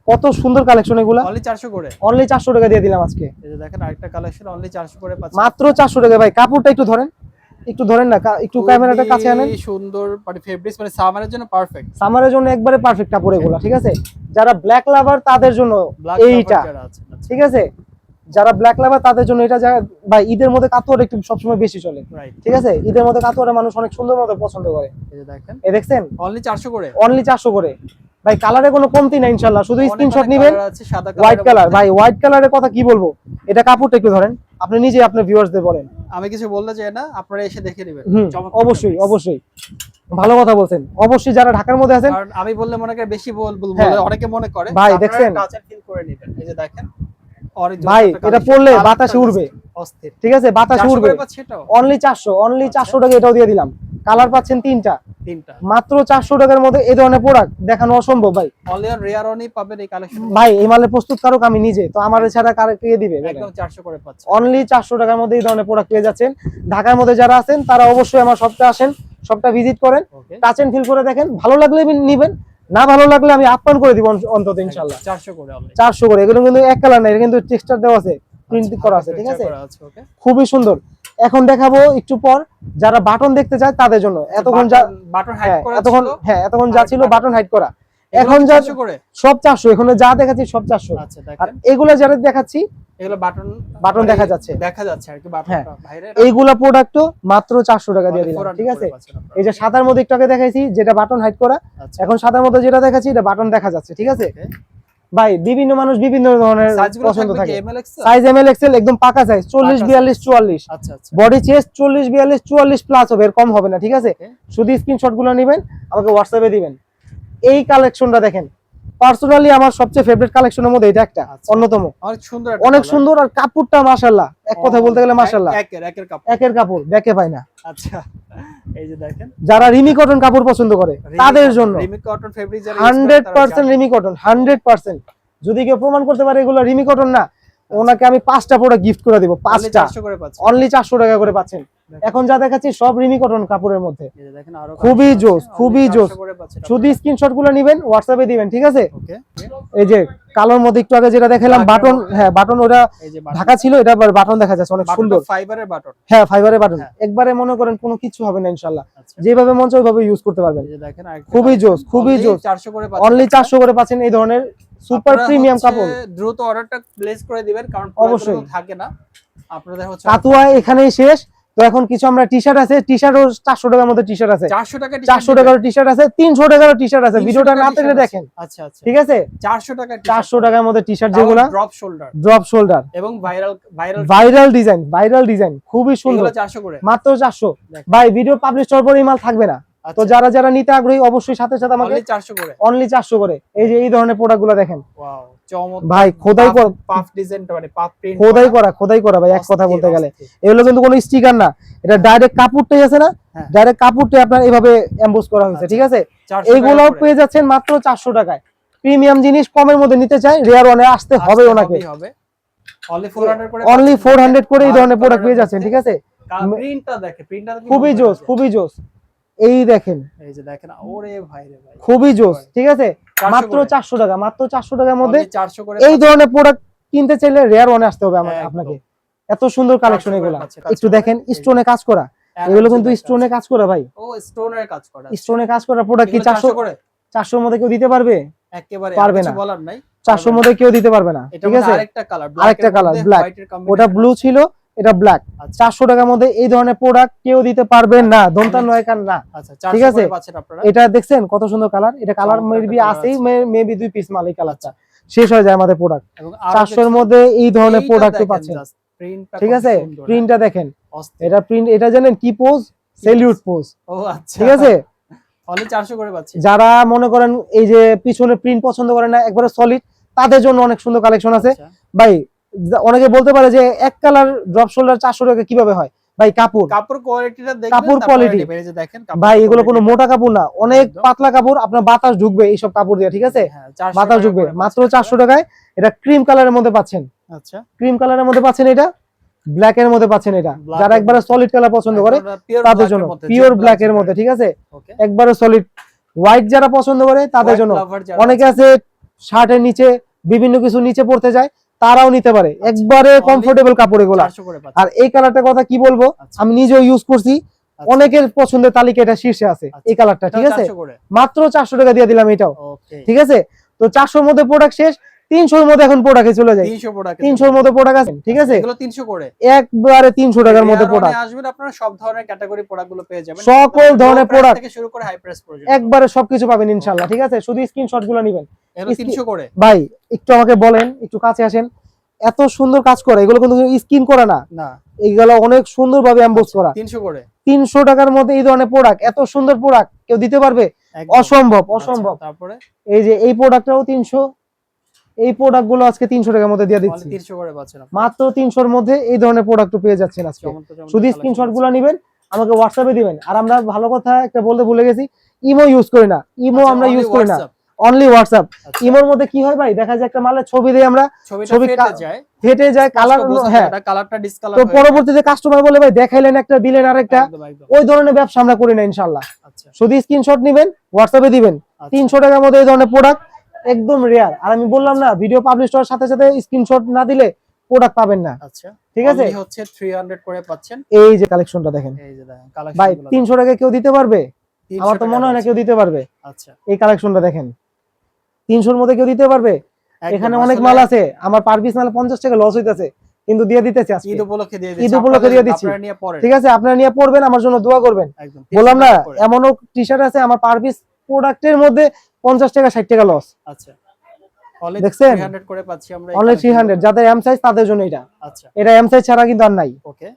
কত সুন্দর কালেকশন এগুলা, অনলি 400 করে, অনলি 400 টাকা দিয়ে দিলাম আজকে। এই যে দেখেন আরেকটা কালেকশন অনলি 400 করে পাচ্ছেন, মাত্র 400 টাকা ভাই। কাপড়টা একটু ধরেন, একটু ধরেন না, একটু ক্যামেরাটা কাছে আনেন। সুন্দর মানে ফেব্রিক্স, মানে সামারের জন্য পারফেক্ট, সামারের জন্য একবারে পারফেক্ট কাপড় এগুলা। ঠিক আছে, যারা ব্ল্যাক লাভার তাদের জন্য এইটা। ঠিক আছে, যারা ব্ল্যাক লাভার তাদের জন্য এটা। ভাই ঈদের মধ্যে কাতোয়াটা একটু সবসময় বেশি চলে। ঠিক আছে, ঈদের মধ্যে কাতোয়াটা মানুষ অনেক সুন্দর মতো পছন্দ করে। এই যে দেখেন, এই দেখছেন অনলি 400 করে, অনলি 400 করে ভাই। কালারে কোনো কমতি নাই ইনশাআল্লাহ, শুধু স্ক্রিনশট নেবেন। হোয়াইট কালার ভাই, হোয়াইট কালারের কথা কি বলবো, এটা কাপড়টা একটু ধরেন, আপনি নিজে আপনার ভিউয়ার্সদের বলেন। আমি কিছু বলতে চাই না, আপনারা এসে দেখে নেবেন। অবশ্যই অবশ্যই, ভালো কথা বলছেন। অবশ্যই যারা ঢাকার মধ্যে আছেন, কারণ আমি বললে মনে করে বেশি বলবো, অনেকে মনে করে ভাই। দেখছেন, টাচ এন্ড ফিল করে নেবেন। এই যে দেখেন ভাই, এটা পরলে বাতাসে উড়বে। ঠিক আছে, বাতাসে উড়বে। অনলি 400, অনলি 400 টাকা এটাও দিয়ে দিলাম। কালার পাচ্ছেন তিনটা তিনটা মাত্র 400 টাকার মধ্যে। এই ধরনের প্রোডাক্ট দেখানো অসম্ভব ভাই। অনলি অন রেয়ার অনই পাবেন এই কালেকশন ভাই এই মালের প্রস্তুতকারক আমি নিজে, তো আমাদের ছাড়া কারে কে দিবে? একদম 400 করে পাচ্ছেন। অনলি 400 টাকার মধ্যে এই ধরনের প্রোডাক্ট পেয়ে যাচ্ছেন। ঢাকার মধ্যে যারা আছেন তারা অবশ্যই আমার শপটা আসেন, শপটা ভিজিট করেন, ওকে টাচ এন্ড ফিল করে দেখেন, ভালো লাগলে নিবেন, না ভালো লাগলে আমি আপ্যায়ন করে দিব অন্তত ইনশাআল্লাহ। 400 করে অনলি 400 করে। এগুলো কিন্তু এক কালার না, এটা কিন্তু টেক্সচার দেওয়া আছে, প্রিন্ট করা আছে, ঠিক আছে, ওকে খুবই সুন্দর। এখন দেখাবো একটু পর যারা বাটন দেখতে চায় তাদের জন্য। এতক্ষণ বাটন হাইড করা এতক্ষণ ছিল, এতক্ষণ যা ছিল বাটন হাইড করা, এখন এগুলো যা 400 করে সব 400। এখন যা দেখাচ্ছি সব 400। আচ্ছা আর দেখেন এগুলো যারা দেখাচ্ছি এগুলো বাটন দেখা যাচ্ছে আর কি হ্যাঁ। বাটনটা বাইরে এইগুলা প্রোডাক্টও মাত্র 400 টাকা দিয়ে দিলাম, 400 ঠিক আছে। করে পাচ্ছেন আপনারা। এই যে সাদার মধ্যে একটু আগে দেখাইছি যেটা বাটন হাইড করা, আচ্ছা এখন সাদার মধ্যে যেটা দেখাচ্ছি এটা বাটন দেখা যাচ্ছে, ঠিক আছে। Okay. ভাই বিভিন্ন মানুষ বিভিন্ন ধরনের সাইজগুলো পছন্দ থাকবে কি থাকে। M L XL? Size M L XL একদম পাকা সাইজ, 40 পাকা 42 44। আচ্ছা আচ্ছা বডি চেস্ট 40 42 44 প্লাস হবে, এর কম হবে না, ঠিক আছে। Okay. শুধু স্ক্রিনশট গুলো নেবেন, আমাকে হোয়াটসঅ্যাপে দিবেন। এই কালেকশনটা দেখেন, পার্সোনালি আমার সবচেয়ে ফেভারিট কালেকশনের মধ্যে এটা একটা আচ্ছা। অন্যতম। অনেক সুন্দর অনেক সুন্দর, আর কাপড়টা মাশাআল্লাহ, এক কথা বলতে গেলে মাশাআল্লাহ, একের কাপড় একের কাপড় ব্যাকে পায় না। আচ্ছা এই যে দেখেন যারা রিমি কটন কাপড় পছন্দ করে তাদের জন্য রিমি কটন ফেব্রিক যারা 100% রিমি কটন, 100%। যদি কেউ প্রমাণ করতে পারে এগুলো রিমি কটন না, ওনাকে আমি 5টা প্রোডাক্ট গিফট করে দিব, 5টা 400 করে পাচ্ছেন। অনলি 400 টাকা করে পাচ্ছেন। এখন যা দেখাচ্ছি সব রিমি কটন কাপড়ের মধ্যে, এই যে দেখেন আরো খুবই কালেকশন জোস, আছে, খুবই only জোস। 400 করে পাচ্ছেন শুধু স্ক্রিনশট গুলো নেবেন, হোয়াটসঅ্যাপে দিবেন, ঠিক আছে। ওকে এই যে কালোর মধ্যে একটু আগে যেটা দেখালাম Black বাটন, এর হ্যাঁ বাটন ওটা এই যে ঢাকা ছিল, এটা আবার বাটন দেখা যাচ্ছে অনেক সুন্দর। ফাইবারের বাটন হ্যাঁ ফাইবারের বাটন, হ্যাঁ। একবারে মনে করেন কোনো কিছু হবে না ইনশাআল্লাহ, আচ্ছা যেভাবে মন চায় ওইভাবে ইউজ করতে পারবেন। এই যে দেখেন আরেকটা খুবই collection, জোস, খুবই only জোস। 400 করে পাচ্ছেন। অনলি 400 করে পাচ্ছেন এই ধরনের সুপার আপনারা প্রিমিয়াম হচ্ছে কাপড়। দ্রুত অর্ডারটা প্লেস করে দিবেন, কারণ অবশ্যই। অবশ্যই থাকে না আপনাদের হচ্ছে কাতুয়া এখানেই শেষ। তো এখন কিছু আমরা টি শার্ট আছে, টি শার্টও 400 টাকার মধ্যে টি শার্ট আছে, 400 টাকা 400 টাকার টি শার্ট আছে, 300 টাকার টি শার্ট আছে, 300 ভিডিওটা টাকার না t-shirt দেখলে আছে। দেখেন, আচ্ছা আচ্ছা ঠিক আছে। 400 টাকা 400 টাকার মধ্যে টি শার্ট যেগুলা ড্রপ শোল্ডার ড্রপ শোল্ডার এবং ভাইরাল ভাইরাল ডিজাইন খুবই সুন্দর, এগুলো 400 করে মাত্র 400। দেখেন। ভাই ভিডিও পাবলিশ হওয়ার পরে এই মাল থাকবে না, তো আচ্ছা যারা যারা নিতে আগ্রহী অবশ্যই সাথে সাথে আমাকে only 400 করে অনলি 400 করে। এই যে এই ধরনের প্রোডাক্ট গুলো দেখেন ওয়াও চমৎকার ভাই, পাফ ডিজাইনটা মানে পাফ প্রিন্ট খোদাই করা ভাই, এক কথা বলতে গেলে এগুলো কিন্তু কোনো স্টিকার না, এটা ডাইরেক্ট কাপড়টাই আছে না, হ্যাঁ। ডাইরেক্ট কাপড়টাই আপনার এইভাবে এমবোস করা হয়েছে, ঠিক আছে। এইগুলোও পেয়ে যাচ্ছেন মাত্র 400 টাকায়। প্রিমিয়াম জিনিস কমের মধ্যে নিতে চাই, রেয়ার ওয়ানে আসতে হবে ওনাকে। অনলি 400 করে অনলি 400 করে এই ধরনের প্রোডাক্ট পেয়ে যাচ্ছেন, ঠিক আছে। প্রিন্টটা দেখেন, প্রিন্টটা খুবই জোস, খুবই জোস। এই দেখেন এই যে দেখেন ওরে ভাই রে ভাই খুবই জোস, ঠিক আছে। 400 মাত্র করে। 400 টাকা, মাত্র 400 টাকার মধ্যে only 400 করে এই ধরনের প্রোডাক্ট কিনতে চাইলে রেয়ার ওয়ানে আসতে হবে একদম। আপনাকে। এত সুন্দর কালেকশন 400 করে এগুলা, পাচ্ছে, একটু কাজ দেখেন করা। এই যে। স্টোনে কাজ করা, এগুলো কিন্তু স্টোনে কাজ করা ভাই, ও স্টোনের কাজ করা স্টোনে কাজ করা প্রোডাক্ট কি এগুলো 400 করে 400 এর মধ্যে কেউ দিতে পারবে? একেবারে পারবে কিছু না। বলার নাই 400 এর মধ্যে কেউ দিতে পারবে না, এটা ঠিক মধ্যে আছে। আরেকটা কালার আরেকটা কালার ব্ল্যাক, ওটা ব্লু ছিল, এটা ব্ল্যাক। আচ্ছা। 400 টাকার মধ্যে এই ধরনের প্রোডাক্ট কেউ দিতে পারবে না, দন্তা নয় কান না, আচ্ছা ঠিক 400 আছে। করে পাচ্ছেন আপনারা। এটা দেখছেন কত সুন্দর কালার, এটা কালার চমৎকার মেবি একটা আছেই, colour মেবি 2 পিস মাল, এই কালারটা শেষ হয়ে যায় আমাদের প্রোডাক্ট। এবং আরো 400 এর দেখছেন, মধ্যে এই ধরনের এইটা প্রোডাক্ট দেখেন পাচ্ছেন, just, প্রিন্টটা ঠিক কত আছে। সুন্দর, হ্যাঁ। প্রিন্টটা দেখেন, অস্থির। এটা প্রিন্ট, এটা জানেন কি পোজ, সেলিউট পোজ, ও আচ্ছা ঠিক আছে। only 400 করে পাচ্ছি। যারা মনে করেন এই যে পিছনে প্রিন্ট পছন্দ করেন না, একবারে সলিড, তাদের জন্য অনেক সুন্দর কালেকশন আছে আচ্ছা। ভাই। অনেকে বলতে পারে যে এক কালার ড্রপ শোল্ডার 400 টাকা কিভাবে হয়, ভাই কাপড় কোয়ালিটিটা দেখবেন, কাপড় তারপরে quality। নেবেন। এই যে দেখেন ভাই এগুলো কোনো মোটা কাপড় না, অনেক একদম। পাতলা কাপড়, আপনার বাতাস ঢুকবে এইসব কাপড় দিয়ে, ঠিক আছে। হ্যাঁ 400 বাতাস টাকা ঢুকবে করে মাত্র পাচ্ছেন 400 টাকায়। এটা ক্রিম কালারের মধ্যে পাচ্ছেন, আপনারা। আচ্ছা ক্রিম কালারের মধ্যে পাচ্ছেন, এটা ব্ল্যাক এর মধ্যে পাচ্ছেন। এটা Black যারা এর একবারে সলিড কালার পছন্দ করে pure তাদের black জন্য, এর মধ্যে, পিওর jet ব্ল্যাক এর black মধ্যে, ঠিক আছে। ওকে একবারে সলিড হোয়াইট যারা পছন্দ করে তাদের White জন্য। lover যারা অনেকে আছে শার্টের নিচে বিভিন্ন কিছু নিচে পড়তে যায়, তারাও নিতে পারে, একবারে Only কমফোর্টেবল কাপড় এগুলা। 400 করে পাচ্ছেন। আর এই কালারটার কথা কি বলবো, আচ্ছা। আমি নিজেও ইউজ করছি, আচ্ছা। অনেকের পছন্দের তালিকা এটা শীর্ষে আছে আচ্ছা। এই কালারটা, ঠিক এটাও আছে। 400 করে। মাত্র 400 টাকা দিয়ে দিলাম এটাও, ওকে ঠিক আছে। তো 400 এর মধ্যে প্রোডাক্ট শেষ, 300 এর মধ্যে এখন প্রোডাক্টে চলে যায়। 300 প্রোডাক্ট 300 এর মধ্যে প্রোডাক্ট আছে, ঠিক আছে। এগুলো 300 করে। একবারে 300 টাকার মধ্যে Rare প্রোডাক্ট, One-এ আসবেন আপনারা সব ধরনের ক্যাটাগরি প্রোডাক্টগুলো পেয়ে যাবেন, সকল Low ধরনের price প্রোডাক্ট থেকে শুরু করে হাই প্রাইস পর্যন্ত একবারে সবকিছু পাবেন ইনশাআল্লাহ, ঠিক আছে। শুধু স্ক্রিনশট গুলো নেবেন। এগুলো 300 করে। ভাই একটু আমাকে বলেন, একটু কাছে আসেন, এত সুন্দর কাজ করে এগুলো কিন্তু স্কিন করা না, না এইগুলো অনেক সুন্দরভাবে এমবোস করা। 300 করে। 300 টাকার মধ্যে এই ধরনের প্রোডাক্ট, এত সুন্দর প্রোডাক্ট কেউ দিতে পারবে? একদম। অসম্ভব, আচ্ছা, অসম্ভব। তারপরে এই যে এই প্রোডাক্টটাও 300, এই প্রোডাক্ট গুলো আজকে 300 টাকার মধ্যে দিয়ে দিচ্ছি, 300 করে পাচ্ছেন আপনারা। মাত্র 300 এর মধ্যে এই ধরনের প্রোডাক্ট পেয়ে যাচ্ছেন আজকে। চমৎকার চমৎকার শুধু collection স্ক্রিনশট আছে। গুলো নেবেন, আমাকে হোয়াটসঅ্যাপে দিবেন। আর আমরা ভালো কথা একটা বলতে ভুলে গেছি, ইমো ইউজ করি না, ইমো আচ্ছা, আমরা only ইউজ করি না, WhatsApp। Only WhatsApp. আচ্ছা, ইমোর মধ্যে কি হয় ভাই, দেখা যায় একটা মালের ছবি দিয়ে আমরা ছবিটা ছবি ফেটে যায়, ফেটে যায়, কালার, স্পষ্ট বোঝা যায় হ্যাঁ, এটা কালারটা ডিসকালার তো হয়ে যায়। পরবর্তীতে কাস্টমার বলে ভাই দেখাইলেন একটা দিলেন আরেকটা, একদম একদম। ওই ধরনের ব্যবসা আমরা করি না ইনশাআল্লাহ। আচ্ছা শুধু স্ক্রিনশট নেবেন, হোয়াটসঅ্যাপে দিবেন, আচ্ছা 300 টাকার মধ্যে এই ধরনের প্রোডাক্ট একদম রেয়ার। আর আমি বললাম না, ভিডিও পাবলিশ করার সাথে সাথে স্ক্রিনশট না দিলে প্রোডাক্ট পাবেন না। আচ্ছা, ঠিক আছে, only হচ্ছে 300 করে পাচ্ছেন। এই যে কালেকশনটা দেখেন এই যে দেখেন ভাই, কালেকশনগুলো 300 টাকা কেউ দিতে পারবে? 300 আমার তো টাকা মনে হয় না আছে। কেউ দিতে পারবে। আচ্ছা, এই কালেকশনটা দেখেন, 300 এর মধ্যে কেউ দিতে পারবে? একদম। এখানে অনেক আসলে মাল আছে, আমার পার পিস মাল 50 টাকা লস হইতাছে, কিন্তু দিয়ে দিতেছি আজকে, ঈদ উপলক্ষে দিয়ে ঈদ দিচ্ছি, উপলক্ষে দিয়ে দিচ্ছি। আপনারা নিয়ে পড়েন। ঠিক আছে, আপনারা নিয়ে পড়বেন, আমার জন্য দোয়া করবেন। একদম বললাম 300 না, টাকা করে। এমনও টি শার্ট আছে আমার পার পিস প্রোডাক্টের মধ্যে 50 টাকা 60 টাকা লস। আচ্ছা, only দেখছেন? 300 করে পাচ্ছি আমরা এই অনলি কালেকশনগুলো। 300, যাদের এম সাইজ তাদের জন্য এটা। আচ্ছা, এটা এম সাইজ ছাড়া কিন্তু আর নাই। ওকে।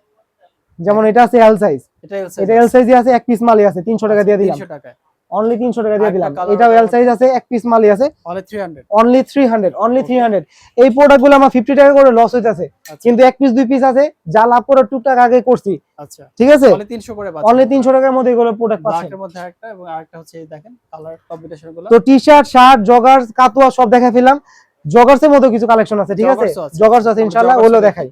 যেমন এটা আছে এল সাইজ, এটা এল এটা এল সাইজই আছে, এক পিস মালই আছে, 300 টাকা দিয়ে দিলাম, 300 টাকায়। অনলি 300 টাকা দিয়ে আরেকটা দিলাম। colour এটাও হবে এল সাইজ আছে, এক পিস মালই আছে, only 300। Only 300, only 300। এই প্রোডাক্টগুলো আমার 50 টাকা করে লস হইতাছে, আচ্ছা, কিন্তু এক পিস দুই পিস আছে, যা লাভ করে টুকটাক আগে করছি। আচ্ছা, ঠিক আছে, only 300 করে পাচ্ছেন। অনলি 300 টাকার মধ্যে এগুলো প্রোডাক্ট পাচ্ছেন। ব্ল্যাকের মধ্যে আরেকটা এবং আরেকটা হচ্ছে এই দেখেন কালার কম্বিনেশন গুলো। তো টি শার্ট, শার্ট, জগার্স, কাতুয়া সব দেখা ফেললাম। জগার্সের মধ্যে কিছু কালেকশন আছে, ঠিক আছে, Joggers ও আছে। জগার্স আছে ইনশাআল্লাহ, Joggers ওগুলো ও দেখাই।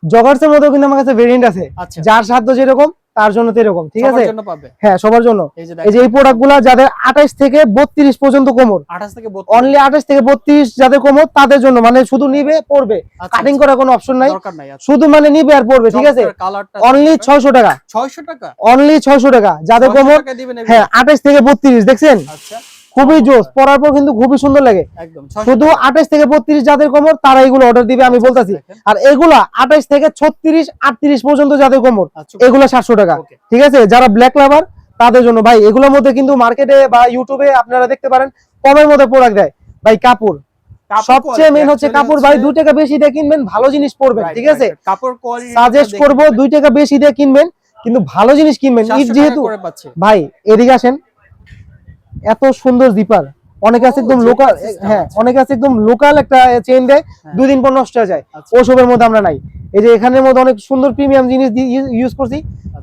জগার্সের মধ্যেও কিন্তু আমার কাছে ভেরিয়েন্ট আছে, আচ্ছা, যার সাধ্য যেরকম তার জন্য এরকম। ঠিক আছে, সবার জন্য পাবে। হ্যাঁ সবার জন্য। এই যে এই যে এই প্রোডাক্টগুলো যাদের 28 থেকে 32 পর্যন্ত কোমর, 28 থেকে 32 অনলি 28 থেকে 32 যাদের কোমর তাদের জন্য, মানে শুধু নিবে পড়বে, আচ্ছা, কাটিং আচ্ছা, করার কোনো অপশন নাই, দরকার নাই। আচ্ছা, শুধু মানে নিবে আর পড়বে। ঠিক আছে, কালারটা অনলি 600 টাকা, 600 টাকা, অনলি 600 টাকা যাদের 600 কোমর, টাকা দিবেন এগুলো। হ্যাঁ 28 থেকে 32 দেখছেন, আচ্ছা, খুবই জোস, পরার পর কিন্তু খুবই সুন্দর লাগে। একদম 600 শুধু টাকা। 28 থেকে 32 যাদের কোমর তারা এগুলো অর্ডার দিবে, আমি আচ্ছা, বলতাছি। দেখেন। আর এগুলা 28 থেকে 36 38 পর্যন্ত যাদের কোমর, আচ্ছা, এগুলো 700 টাকা। ওকে। ঠিক আছে, যারা ব্ল্যাক লাভার তাদের জন্য ভাই, এগুলোর মধ্যে কিন্তু মার্কেটে বা ইউটিউবে আপনারা দেখতে পারেন কমের মধ্যে প্রোডাক্ট দেয় ভাই। কাপড় সবচেয়ে মেন হচ্ছে কাপড় ভাই, 2 টাকা বেশি দিয়ে কিনবেন, ভালো জিনিস পরবেন। ঠিক আছে, কাপড় কোয়ালিটি সাজেস্ট করব 2 টাকা বেশি দিয়ে কিনবেন, কিন্তু ভালো জিনিস কিনবেন। ঈদ যেহেতু করে পাচ্ছে। ভাই, এদিকে আসেন, এত সুন্দর জিপার, অনেকে আছে একদম zipper লোকাল, system, হ্যাঁ আচ্ছা। অনেকে আছে একদম লোকাল একটা চেইন দেয়, হ্যাঁ। 2 দিন পর নষ্ট হয়ে যায়, আচ্ছা। ওসবের মধ্যে আমরা নাই। এই যে এখানের মধ্যে অনেক সুন্দর প্রিমিয়াম জিনিস ইউজ করছি,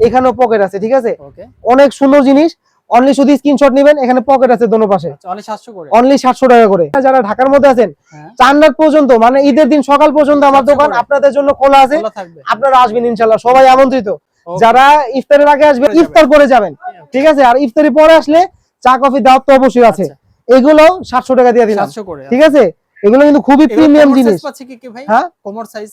এখানেও পকেট আছে। ঠিক আছে, ওকে, অনেক সুন্দর জিনিস, অনলি শুধু স্ক্রিনশট নেবেন, এখানে পকেট আছে দোনো পাশে, আচ্ছা, only 700 করে। অনলি 700 টাকা করে। যারা ঢাকার মধ্যে আছেন, হ্যাঁ, 4 রাত পর্যন্ত, মানে ঈদের দিন সকাল পর্যন্ত আমার 700 দোকান করে। আপনাদের জন্য খোলা আছে, খোলা থাকবে। আপনারা আসবেন ইনশাআল্লাহ, সবাই আমন্ত্রিত। Okay. যারা ইফতারের আগে আসবেন, করে যাবেন। ইফতার করে যাবেন। ঠিক আছে, আর ইফতারি পরে আসলে চা কফি দাওয়াত তো অবশ্যই আছে। আচ্ছা। এগুলো 700 টাকা দিয়ে দিলাম। 700 করে। ঠিক আছে, এগুলো কিন্তু খুবই প্রিমিয়াম জিনিস। পাচ্ছে কি ভাই? হ্যাঁ, কোমর সাইজ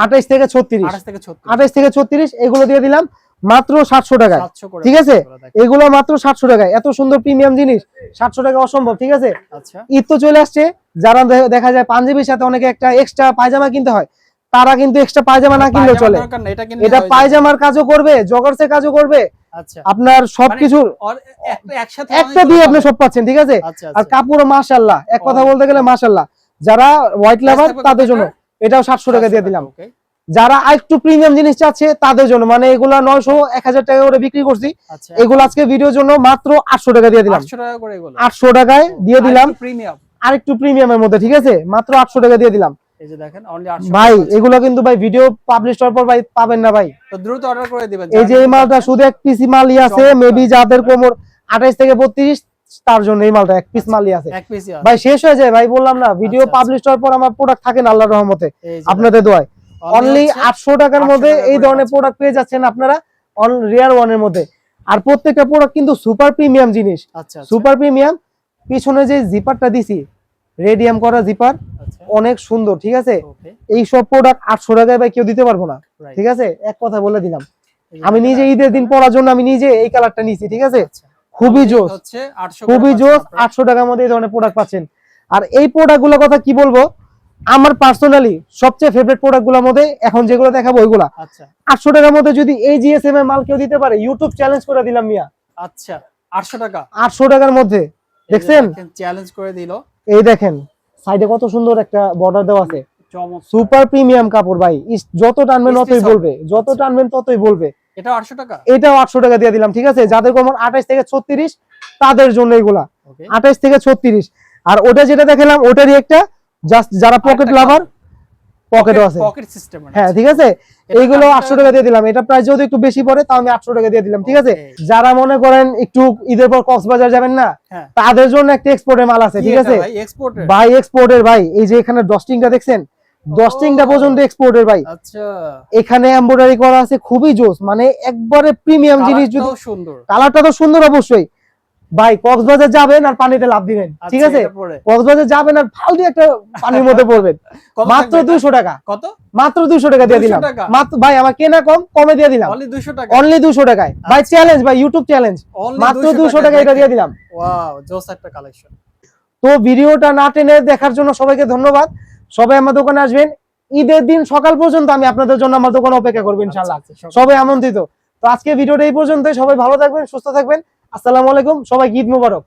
28 থেকে 36, 28 থেকে 36, 28 থেকে 36 এগুলো দিয়ে দিলাম মাত্র 700 টাকায়। 700 করে। ঠিক আছে, এগুলো দেখেন। এগুলো মাত্র 700 টাকায়, এত সুন্দর প্রিমিয়াম জিনিস 700 টাকা অসম্ভব। ঠিক আছে, আচ্ছা, ঈদ তো চলে আসছে, যারা দেখা যায় পাঞ্জাবির সাথে অনেকে একটা এক্সট্রা পায়জামা কিনতে হয়, তারা কিন্তু এক্সট্রা পায়জামা না কিনলেও চলে। দরকার না, এটা কিনলে এটা হয়ে যাবে। পায়জামার কাজও করবে, জগার্সের কাজও করবে, আচ্ছা, আপনার সবকিছুর একসাথে একটা দিয়ে আপনি সব পাচ্ছেন। ঠিক আছে, আচ্ছা, আর কাপড়ও মাশাআল্লাহ, এক কথা বলতে গেলে মাশাআল্লাহ। যারা হোয়াইট লাভার তাদের জন্য এটাও 700 টাকা দিয়ে দিলাম। ওকে, যারা একটু প্রিমিয়াম জিনিস চাচ্ছে তাদের জন্য, মানে এগুলা 900 1000 টাকা করে বিক্রি করছি, আচ্ছা, এগুলো আজকে ভিডিওর জন্য মাত্র 800 টাকা দিয়ে দিলাম। 800 টাকা করে এগুলো। 800 টাকায় দিয়ে দিলাম, প্রিমিয়াম। আরেকটু প্রিমিয়ামের মধ্যে। ঠিক আছে, মাত্র 800 টাকা দিয়ে দিলাম। এই যে দেখেন only 800 ভাই টাকা আছে। এগুলো কিন্তু ভাই ভিডিও পাবলিশ করার পর ভাই পাবেন না ভাই। তো দ্রুত অর্ডার করে দিবেন। এই যে এই মালটা শুধু এক পিসি মালই আছে, চমৎকার। মেবি যাদের কোমর 28 থেকে 32 তার জন্য এই মালটা এক পিস মালই আছে। এক পিসই আছে। ভাই শেষ হয়ে যায় ভাই, বললাম না ভিডিও আচ্ছা, পাবলিশ করার পর আমার প্রোডাক্ট থাকে না আল্লাহর রহমতে, এই যে আপনাদের দোয়ায়। অনলি হচ্ছে 800 টাকার 800 মধ্যে টাকা এই করে ধরনের পাচ্ছেন। প্রোডাক্ট পেয়ে যাচ্ছেন আপনারা, রিয়ার ওয়ানের মধ্যে। আর প্রত্যেকটা প্রোডাক্ট কিন্তু সুপার প্রিমিয়াম জিনিস, আচ্ছা, সুপার প্রিমিয়াম। পিছনে যে জিপারটা দিছি, রেডিয়াম করা জিপার, আচ্ছা, অনেক সুন্দর। ঠিক আছে, ওকে, এই সব প্রোডাক্ট 800 টাকায় ভাই কেউ দিতে পারবো না। রাইট। ঠিক আছে, এক কথা বলে দিলাম, এই যে আমি দেখেন নিজে ঈদের দিন পরার জন্য আমি নিজে এই কালারটা নিয়েছি। ঠিক আছে, আচ্ছা, খুবই only জোস, হচ্ছে 800 করে খুবই পাচ্ছেন জোস। আপনারা। 800 টাকার মধ্যে এই ধরনের প্রোডাক্ট পাচ্ছেন। আর এই প্রোডাক্টগুলোর কথা কি বলবো, আমার পার্সোনালি সবচেয়ে ফেভারিট প্রোডাক্টগুলোর মধ্যে এখন যেগুলো দেখাবো ওইগুলা। আচ্ছা, 800 টাকার মধ্যে যদি এই জিএসএম এর মাল কেউ দিতে পারে, ইউটিউব চ্যালেঞ্জ করে দিলাম মিয়া। আচ্ছা, 800 টাকা। 800 টাকার মধ্যে দেখছেন, চ্যালেঞ্জ করে দিল। এই দেখেন সাইডে কত সুন্দর একটা বর্ডার দেওয়া আছে, চমৎকার। সুপার প্রিমিয়াম কাপড় ভাই। যত টানবেন Stitch ততই হবে। বলবে, যত আচ্ছা। টানবেন ততই বলবে। এটা 800 টাকা। এটাও 800 টাকা দিয়ে দিলাম। ঠিক আছে, যাদের কোমর 28 থেকে 36 তাদের জন্য এগুলা, ওকে, 28 থেকে 36। আর ওটা যেটা দেখালাম ওটারই একটা, জাস্ট যারা পকেট আরেকটা লাভার, পকেটও আছে। পকেট সিস্টেম হ্যাঁ ঠিক আছে, এইগুলো 800 টাকা দিয়ে দিলাম। এটা প্রাইস যদি একটু বেশি পড়ে তাও আমি 800 টাকা দিয়ে দিলাম, ঠিক আছে। যারা মনে করেন একটু ঈদের পর কক্সবাজার যাবেন না, তাদের জন্য একটা এক্সপোর্টের মাল আছে, ঠিক আছে ভাই। এক্সপোর্টের ভাই, এই যে এখানে ডস্টিংটা দেখছেন, ডস্টিংটা পর্যন্ত এক্সপোর্টের ভাই। আচ্ছা, এখানে এমব্রয়ডারি করা আছে, খুবই জোস, মানে একবারে প্রিমিয়াম জিনিস। যদি সুন্দর, কালারটা তো সুন্দর অবশ্যই ভাই। কক্সবাজার যাবেন আর পানিতে লাফ দিবেন, ঠিক আছে। কক্সবাজার যাবেন আর ফালতু একটা পানির মধ্যে পড়বেন। মাত্র 200 টাকা। কত? মাত্র 200 টাকা দিয়ে দিলাম। মাত্র ভাই আমার কেনা কম, কমে দিয়ে দিলাম। অনলি 200 টাকা, অনলি 200 টাকায় ভাই। চ্যালেঞ্জ ভাই, ইউটিউব চ্যালেঞ্জ। মাত্র 200 টাকা এটা দিয়ে দিলাম। ওয়াও, জোস একটা কালেকশন। তো ভিডিওটা না টেনে দেখার জন্য সবাইকে ধন্যবাদ। সবাই আমার দোকানে আসবেন, ঈদের দিন সকাল পর্যন্ত আমি আপনাদের জন্য আমার দোকানে অপেক্ষা করব ইনশাআল্লাহ। সবাই আমন্ত্রিত। তো আজকে ভিডিওটা এই পর্যন্তই। সবাই ভালো থাকবেন, সুস্থ থাকবেন। আসসালামু আলাইকুম, সবাই ঈদ মোবারক।